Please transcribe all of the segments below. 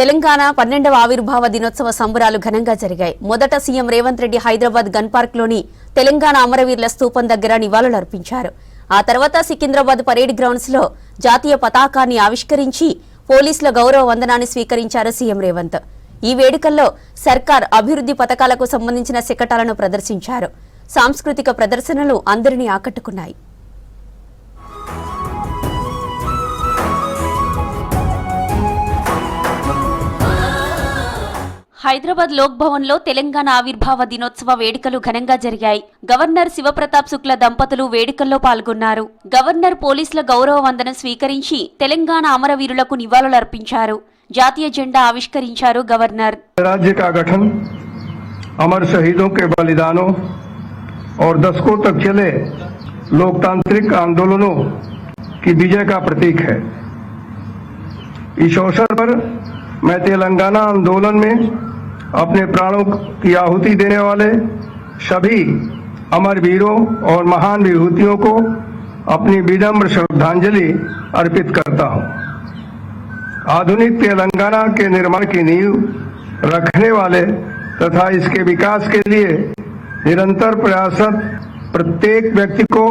తెలంగాణ 12వ ఆవిర్భావ దినోత్సవ సంబరాలు ఘనంగా జరిగాయి. మొదట CM Revanth Reddy Hyderabad gun park లోని తెలంగాణ అమరవీరుల స్తూపం దగ్గర నివాళులర్పించారు. ఆ తర్వాత సికింద్రాబాద్ పరేడ్ గ్రౌండ్స్ లో జాతీయ పతాకాన్ని ఆవిష్కరించి పోలీసుల గౌరవ వందనాన్ని స్వీకరించారు సీఎం రేవంత్. ఈ వేడుకల్లో సర్కార్ అభివృద్ధి పథకాలకు సంబంధించిన శకటాలను ప్రదర్శించారు. సాంస్కృతిక ప్రదర్శనలు అందరినీ ఆకట్టుకున్నాయి. హైదరాబాద్ లోక్ భవన్ లో తెలంగాణ ఆవిర్భావ దినోత్సవ వేడుకలు ఘనంగా జరిగాయి. గవర్నర్ శివప్రతాప్ శుక్ల దంపతులు వేడుకల్లో పాల్గొన్నారు. గవర్నర్ పోలీసుల గౌరవ వందనం స్వీకరించి తెలంగాణ అమరవీరులకు నివాళులర్పించారు. జాతీయ జెండా ఆవిష్కరించారు గవర్నర్. राज्य का गठन अमर शहीदों के बलिदानों और दशकों तक चले लोकतांत्रिक आंदोलनों की विजय का प्रतीक है। इस अवसर पर मैं तेलंगाना आंदोलन में अपने प्राणों की आहुति देने वाले सभी अमर वीरों और महान विभूतियों को अपनी विनम्र श्रद्धांजलि अर्पित करता हूं। आधुनिक तेलंगाना के निर्माण की नींव रखने वाले तथा इसके विकास के लिए निरंतर प्रयासरत प्रत्येक व्यक्ति को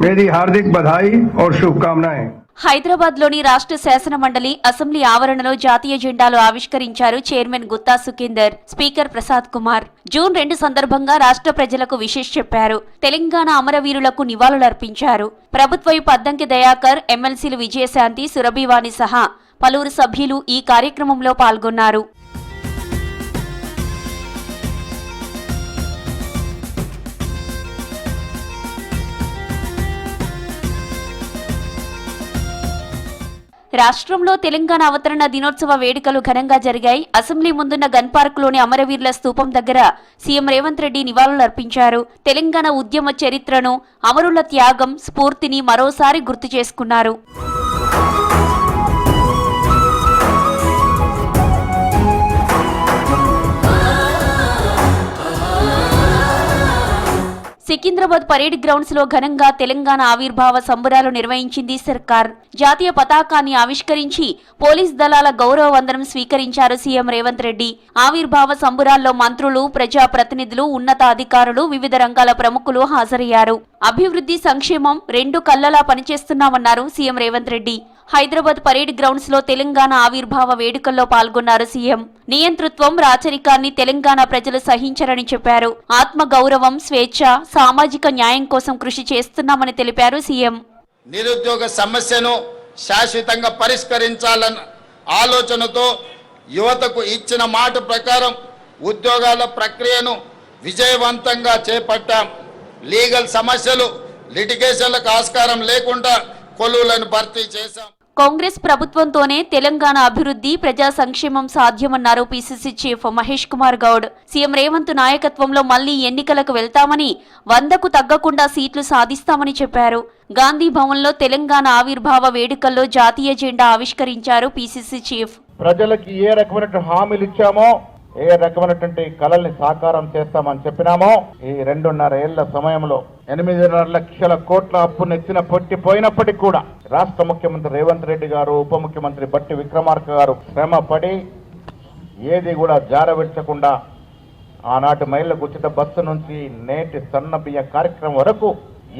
मेरी हार्दिक बधाई और शुभकामनाएं। హైదరాబాద్ లోని రాష్ట్ర శాసన మండలి అసెంబ్లీ ఆవరణలో జాతీయ జెండాలు ఆవిష్కరించారు chairman Gutta Sukhender, speaker Prasad Kumar. June 2 సందర్భంగా రాష్ట్ర ప్రజలకు విశేష్ చెప్పారు. తెలంగాణ అమరవీరులకు నివాళులర్పించారు. ప్రభుత్వపు అద్దంకి దయాకర్, ఎమ్మెల్సీలు విజయశాంతి, సురభివాణి సహా పలువురు సభ్యులు ఈ కార్యక్రమంలో పాల్గొన్నారు. రాష్ట్రంలో తెలంగాణ అవతరణ దినోత్సవ వేడుకలు ఘనంగా జరిగాయి. అసెంబ్లీ ముందున్న గన్ పార్క్ లోని అమరవీరుల స్తూపం దగ్గర సీఎం రేవంత్ రెడ్డి నివాళులర్పించారు. తెలంగాణ ఉద్యమ చరిత్రను, అమరుల త్యాగం, స్ఫూర్తిని మరోసారి గుర్తు చేసుకున్నారు. సికింద్రాబాద్ పరేడ్ గ్రౌండ్స్ లో ఘనంగా తెలంగాణ ఆవిర్భావ సంబరాలు నిర్వహించింది సర్కార్. జాతీయ పతాకాన్ని ఆవిష్కరించి పోలీస్ దళాల గౌరవ వందనం స్వీకరించారు సీఎం రేవంత్ రెడ్డి. ఆవిర్భావ సంబరాల్లో మంత్రులు, ప్రజా ప్రతినిధులు, ఉన్నతాధికారులు, వివిధ రంగాల ప్రముఖులు హాజరయ్యారు. అభివృద్ధి, సంక్షేమం రెండు కళ్లలా పనిచేస్తున్నామన్నారు CM Revanth Reddy. Hyderabad parade grounds లో తెలంగాణ ఆవిర్భావ వేడుకల్లో పాల్గొన్నారు సీఎం. నియంతృత్వం, రాచరికాన్ని తెలంగాణ ప్రజలు సహించరని చెప్పారు. ఆత్మ గౌరవం, స్వేచ్ఛ, సామాజిక న్యాయం కోసం కృషి చేస్తున్నామని తెలిపారు సీఎం. నిరుద్యోగ సమస్యను శాశ్వతంగా పరిష్కరించాలన్న ఆలోచనతో యువతకు ఇచ్చిన మాట ప్రకారం ఉద్యోగాల ప్రక్రియను విజయవంతంగా చేపట్టాం. లీగల్ సమస్యలు, లిటిగేషన్లకు ఆస్కారం లేకుండా కొలువులను భర్తీ చేశాం. కాంగ్రెస్ ప్రభుత్వంతోనే తెలంగాణ అభివృద్ధి, ప్రజా సంక్షేమం సాధ్యమన్నారు PCC chief Mahesh Kumar Goud. CM Revanth నాయకత్వంలో మళ్లీ ఎన్నికలకు వెళ్తామని, 100కు తగ్గకుండా సీట్లు సాధిస్తామని చెప్పారు. గాంధీ భవన్ లో తెలంగాణ ఆవిర్భావ వేడుకల్లో జాతీయ జెండా ఆవిష్కరించారు పీసీసీ చీఫ్. ప్రజలకి ఏ రకమైన హామీలు ఇచ్చామో, ఏ రకమైనటువంటి కళల్ని సాకారం చేస్తామని చెప్పినామో, ఈ 2.5 ఏళ్ల సమయంలో 8.5 లక్షల కోట్ల అప్పు నెచ్చిన పోయినప్పటికీ కూడా రాష్ట్ర ముఖ్యమంత్రి రేవంత్ రెడ్డి గారు, ఉప ముఖ్యమంత్రి బట్టి విక్రమార్క గారు శ్రమ పడి ఏది కూడా జారవిడ్చకుండా ఆనాటి మహిళలకు ఉచిత బస్సు నుంచి నేటి సన్న బియ్య కార్యక్రమం వరకు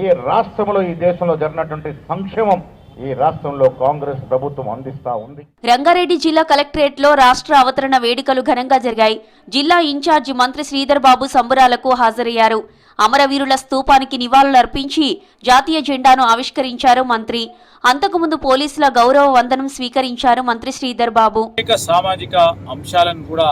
ఈ రాష్ట్రంలో, ఈ దేశంలో జరిగినటువంటి సంక్షేమం ఈ రాష్ట్రంలో కాంగ్రెస్ ప్రభుత్వం అందిస్తా ఉంది. రంగారెడ్డి జిల్లా కలెక్టరేట్ లో రాష్ట్ర అవతరణ వేడుకలు ఘనంగా జరిగాయి. జిల్లా ఇన్ఛార్జి మంత్రి శ్రీధర్ బాబు సంబరాలకు హాజరయ్యారు. అమరవీరుల స్తూపానికి నివాళులర్పించి జాతీయ జెండాను ఆవిష్కరించారు మంత్రి. అంతకుముందు పోలీసుల గౌరవ వందనం స్వీకరించారు మంత్రి శ్రీధర్ బాబు. సామాజిక అంశాలను కూడా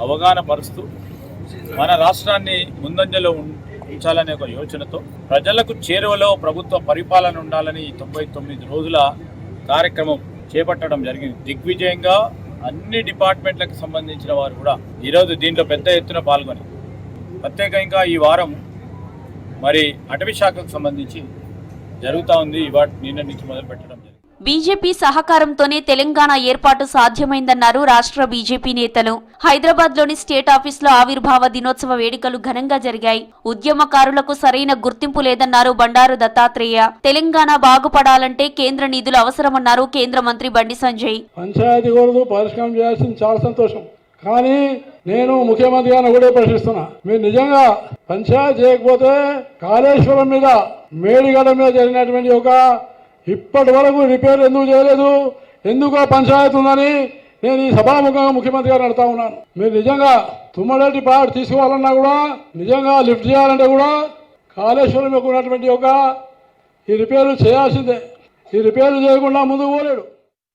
అవగాహన పరుస్తూ మన రాష్ట్రాన్ని ముందంజలో ఉంచాలనే ఒక యోచనతో ప్రజలకు చేరువలో ప్రభుత్వ పరిపాలన ఉండాలని 99 రోజుల కార్యక్రమం చేపట్టడం జరిగింది. దిగ్విజయంగా అన్ని డిపార్ట్మెంట్లకు సంబంధించిన వారు కూడా ఈరోజు దీంట్లో పెద్ద ఎత్తున పాల్గొని, ప్రత్యేకంగా ఈ వారం మరి అటవీ శాఖకు సంబంధించి జరుగుతూ ఉంది. నిన్న నుంచి మొదలు పెట్టడం జరిగింది. బీజేపీ సహకారంతోనే తెలంగాణ ఏర్పాటు సాధ్యమైందన్నారు రాష్ట్ర బీజేపీ నేతలు. హైదరాబాద్లోని స్టేట్ ఆఫీసులో ఆవిర్భావ దినోత్సవ వేడుకలు ఘనంగా జరిగాయి. ఉద్యమకారులకు సరైన గుర్తింపు లేదన్నారు బండారు దత్తాత్రేయ. తెలంగాణ బాగుపడాలంటే కేంద్ర నిధులు అవసరమన్నారు కేంద్ర మంత్రి బండి సంజయ్. పంచాయతీ గోడలు పరిష్కారం చేయాల్సింది చాలా సంతోషం, కానీ నేను ముఖ్యమంత్రి గారిని ఒకటే ప్రశ్నిస్తున్నా, మీరు నిజంగా పంచాయతీ చేయకపోతే కాళేశ్వరం మీద మేడిగడ్డ మీద జరిగినటువంటి ఒక ఇప్పటి వరకు రిపేర్ ఎందుకు చేయలేదు, ఎందుకు పంచాయతీ ఉందని నేను ఈ సభాముఖంగా ముఖ్యమంత్రి గారిని అడుగుతా ఉన్నాను. మీరు నిజంగా తుమ్మడేటి పాడు తీసుకోవాలన్నా కూడా, నిజంగా లిఫ్ట్ చేయాలంటే కూడా కాళేశ్వరం యొక్క ఉన్నటువంటి ఒక ఈ రిపేర్లు చేయాల్సిందే. ఈ రిపేర్లు చేయకుండా ముందుకు పోలేడు.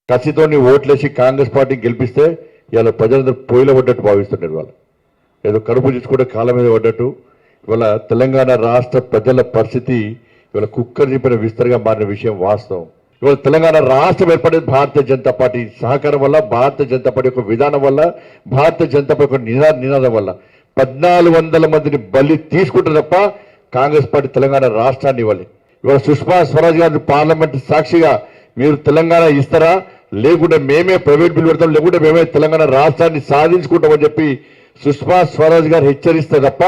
కసితోని ఓట్లేసి కాంగ్రెస్ పార్టీ గెలిపిస్తే ఇవాళ ప్రజలందరూ పొయ్యిలో పడ్డట్టు భావిస్తున్నారు. వాళ్ళు ఏదో కడుపు తీసుకుంటే కాళ్ళ మీద పడ్డట్టు. ఇవాళ తెలంగాణ రాష్ట్ర ప్రజల పరిస్థితి ఇవాళ కుక్కర్ చెప్పిన విస్తరగా మారిన విషయం వాస్తవం. ఇవాళ తెలంగాణ రాష్ట్రం ఏర్పడేది భారతీయ జనతా పార్టీ సహకారం వల్ల, భారతీయ జనతా పార్టీ యొక్క విధానం వల్ల, భారతీయ జనతా పార్టీ యొక్క నినాదం వల్ల. 1400 మందిని బలి తీసుకుంటే తప్ప కాంగ్రెస్ పార్టీ తెలంగాణ రాష్ట్రాన్ని ఇవ్వాలి. ఇవాళ సుష్మా స్వరాజ్ గారు పార్లమెంట్ సాక్షిగా మీరు తెలంగాణ ఇస్తారా, లేకుంటే మేమే ప్రైవేట్ బిల్ పెడతాం, లేకుంటే మేమే తెలంగాణ రాష్ట్రాన్ని సాధించుకుంటామని చెప్పి సుష్మా స్వరాజ్ గారు హెచ్చరిస్తే తప్ప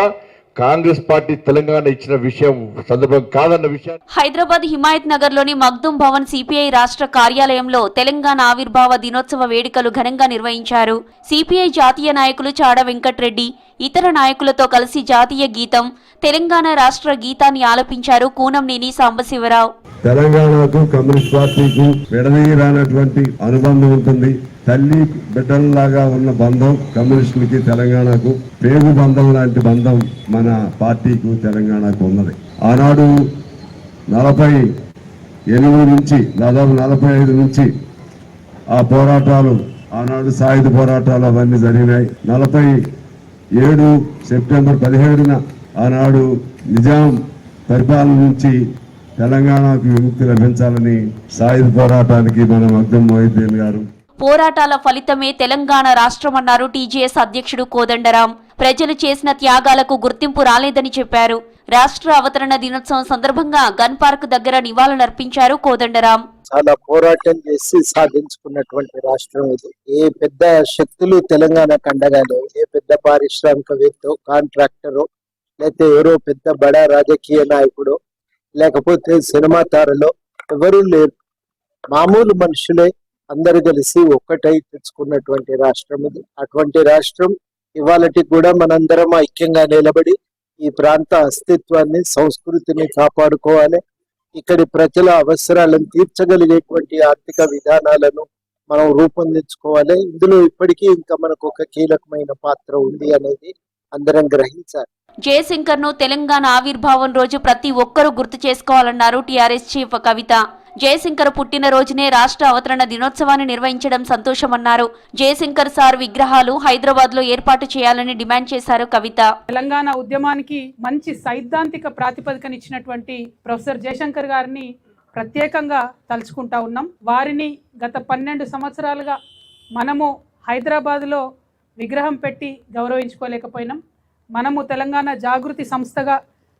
కాంగ్రెస్ పార్టీ తెలంగాణ ఇచ్చిన విషయం సందర్భం కాదన్న విషయం. హైదరాబాద్ హిమాయత్ నగర్ లోని మగ్దుం భవన్ సిపిఐ రాష్ట్ర కార్యాలయంలో తెలంగాణ ఆవిర్భావ దినోత్సవ వేడుకలు ఘనంగా నిర్వహించారు. సిపిఐ జాతీయ నాయకులు చాడ వెంకట్రెడ్డి ఇతర నాయకులతో కలిసి జాతీయ గీతం, తెలంగాణ రాష్ట్ర గీతాన్ని ఆలపించారు కూనంనేని సాంబశివరావు. తెలంగాణకు కమ్యూనిస్ట్ పార్టీకి విడదీయరానటువంటి అనుబంధం ఉంటుంది. తల్లి బిడ్డలలాగా ఉన్న బంధం కమ్యూనిస్టులకి తెలంగాణకు పేగు బంధం లాంటి బంధం మన పార్టీకు తెలంగాణకు ఉన్నది. ఆనాడు 48 నుంచి దాదాపు 45 నుంచి ఆ పోరాటాలు, ఆనాడు సాయుధ పోరాటాలు అవన్నీ జరిగినాయి. 47 సెప్టెంబర్ 17న ఆనాడు నిజాం పరిపాలన నుంచి తెలంగాణకు విముక్తి లభించాలని సాయుధ పోరాటానికి మన మగ్దుం మొహిద్దీన్ గారు. పోరాటాల ఫలితమే తెలంగాణ రాష్ట్రమన్నారు టీజేఎస్ అధ్యక్షుడు కోదండరాం. ప్రజలు చేసిన త్యాగాలకు గుర్తింపు రాలేదని చెప్పారు. రాష్ట్ర అవతరణ దినోత్సవం సందర్భంగా గన్ పార్క్ దగ్గర నివాళులర్పించారు కోదండరాం. చాలా పోరాటం చేసి సాధించుకున్నటువంటి రాష్ట్రం ఇది. ఏ పెద్ద శక్తులు తెలంగాణకు అండగా లేవు. ఏ పెద్ద పారిశ్రామికవేత్త, కాంట్రాక్టరు, లేకపోతే ఎవరో పెద్ద బడా రాజకీయ నాయకుడు, లేకపోతే సినిమా తారలో ఎవరు లేరు. మామూలు మనుషులే అందరు కలిసి ఒక్కటై తెచ్చుకున్నటువంటి రాష్ట్రం ఇది. అటువంటి రాష్ట్రం ఇవాళకి కూడా మనందరం ఐక్యంగా నిలబడి ఈ ప్రాంత అస్తిత్వాన్ని, సంస్కృతిని కాపాడుకోవాలి. ఇక్కడి ప్రజల అవసరాలను తీర్చగలిగేటువంటి ఆర్థిక విధానాలను మనం రూపొందించుకోవాలి. ఇందులో ఇప్పటికీ ఇంకా మనకు ఒక కీలకమైన పాత్ర ఉంది అనేది అందరం గ్రహించాలి. జయశంకర్ ను తెలంగాణ ఆవిర్భావం రోజు ప్రతి ఒక్కరూ గుర్తు చేసుకోవాలన్నారు టీఆర్ఎస్ చీఫ్ కవిత. జయశంకర్ పుట్టినరోజునే రాష్ట్ర అవతరణ దినోత్సవాన్ని నిర్వహించడం సంతోషమన్నారు. జయశంకర్ సార్ విగ్రహాలు హైదరాబాద్ లో ఏర్పాటు చేయాలని డిమాండ్ చేశారు కవిత. తెలంగాణ ఉద్యమానికి మంచి సైద్ధాంతిక ప్రాతిపదికనిచ్చినటువంటి ప్రొఫెసర్ జయశంకర్ గారిని ప్రత్యేకంగా తలుచుకుంటా ఉన్నాం. వారిని గత 12 సంవత్సరాలుగా మనము హైదరాబాద్లో విగ్రహం పెట్టి గౌరవించుకోలేకపోయినాం. మనము తెలంగాణ జాగృతి సంస్థగా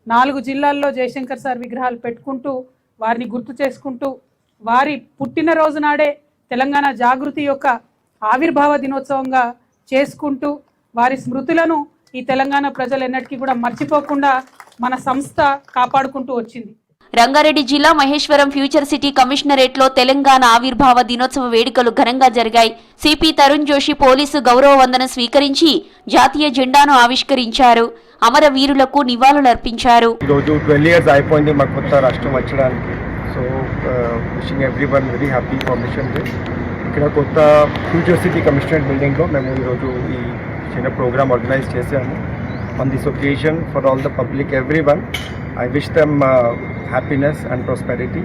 4 జిల్లాల్లో జయశంకర్ సార్ విగ్రహాలు పెట్టుకుంటూ వారిని గుర్తు చేసుకుంటూ వారి పుట్టినరోజు నాడే తెలంగాణ జాగృతి యొక్క ఆవిర్భావ దినోత్సవంగా చేసుకుంటూ వారి స్మృతులను ఈ తెలంగాణ ప్రజలు ఎన్నటికీ కూడా మర్చిపోకుండా మన సంస్థ కాపాడుకుంటూ వచ్చింది. రంగారెడ్డి జిల్లా మహేశ్వరం ఫ్యూచర్ సిటీ కమిషనరేట్ లో తెలంగాణ ఆవిర్భావ దినోత్సవ వేడుకలు ఘనంగా జరిగాయి. సిపి తరుణ్ జోషి పోలీసు గౌరవ వందనం స్వీకరించి జాతీయ జెండాను ఆవిష్కరించారు. అమరవీరులకు నివాళులర్పించారు. ఈరోజు 12 years అయిపోయింది మా కొత్త రాష్ట్రం వచ్చడానికి. So wishing everyone very happy permission day. ఇక్కడ కొత్త ఫ్యూచర్ సిటీ కమిషనరేట్ బిల్డింగ్లో మేము ఈరోజు ఈ చిన్న ప్రోగ్రామ్ ఆర్గనైజ్ చేసాము. On this occasion, for all the public, everyone, I wish them happiness and prosperity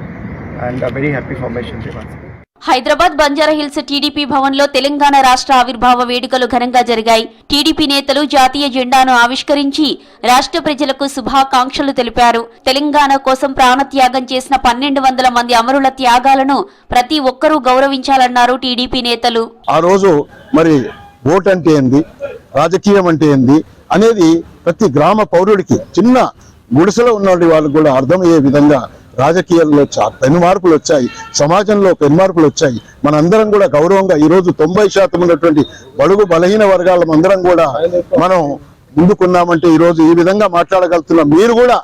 and a very happy formation day. Hyderabad Banjara Hills TDP Bhavan లో తెలంగాణ రాష్ట్ర ఆవిర్భావ వేడుకలు ఘనంగా జరిగాయి. టీడీపీ నేతలు జాతీయ జెండాను ఆవిష్కరించి రాష్ట్ర ప్రజలకు శుభాకాంక్షలు తెలిపారు. తెలంగాణ కోసం ప్రాణత్యాగం చేసిన 1200 మంది అమరుల త్యాగాలను ప్రతి ఒక్కరూ గౌరవించాలన్నారు టీడీపీ నేతలు. ఆ రోజు మరి ఓట్ అంటే ఏంది, రాజకీయం అంటే ఏంది అనేది ప్రతి గ్రామ పౌరుడికి, చిన్న గుడిసెలో ఉన్న వాళ్ళకి కూడా అర్థమయ్యే విధంగా రాజకీయాల్లో పెను మార్పులు వచ్చాయి, సమాజంలో పెను మార్పులు వచ్చాయి. మనందరం కూడా గౌరవంగా ఈరోజు 90% ఉన్నటువంటి బడుగు బలహీన వర్గాల అందరం కూడా మనం ముందుకున్నామంటే ఈరోజు ఈ విధంగా మాట్లాడగలుగుతున్నాం. మీరు కూడా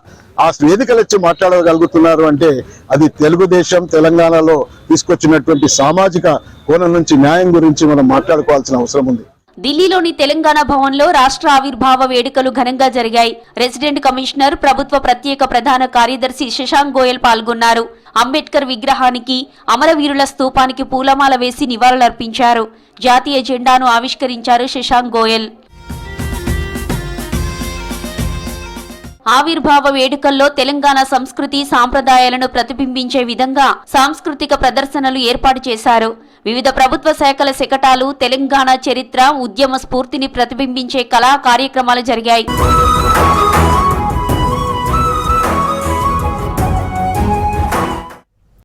ఆ వేదికలు ఇచ్చి మాట్లాడగలుగుతున్నారు అంటే అది తెలుగుదేశం తెలంగాణలో తీసుకొచ్చినటువంటి సామాజిక కోణం నుంచి న్యాయం గురించి మనం మాట్లాడుకోవాల్సిన అవసరం ఉంది. ఢిల్లీలోని తెలంగాణ భవన్లో రాష్ట్ర ఆవిర్భావ వేడుకలు ఘనంగా జరిగాయి. రెసిడెంట్ కమిషనర్, ప్రభుత్వ ప్రత్యేక ప్రధాన కార్యదర్శి శశాంక్ గోయల్ పాల్గొన్నారు. అంబేద్కర్ విగ్రహానికి, అమరవీరుల స్తూపానికి పూలమాల వేసి నివాళులర్పించారు. జాతీయ జెండాను ఆవిష్కరించారు శశాంక్ గోయల్. ఆవిర్భావ వేడుకల్లో తెలంగాణ సంస్కృతి సాంప్రదాయాలను ప్రతిబింబించే విధంగా సాంస్కృతిక ప్రదర్శనలు ఏర్పాటు చేశారు. వివిధ ప్రభుత్వ శాఖల శకటాలు, తెలంగాణ చరిత్ర, ఉద్యమ స్ఫూర్తిని ప్రతిబింబించే కళా కార్యక్రమాలు జరిగాయి.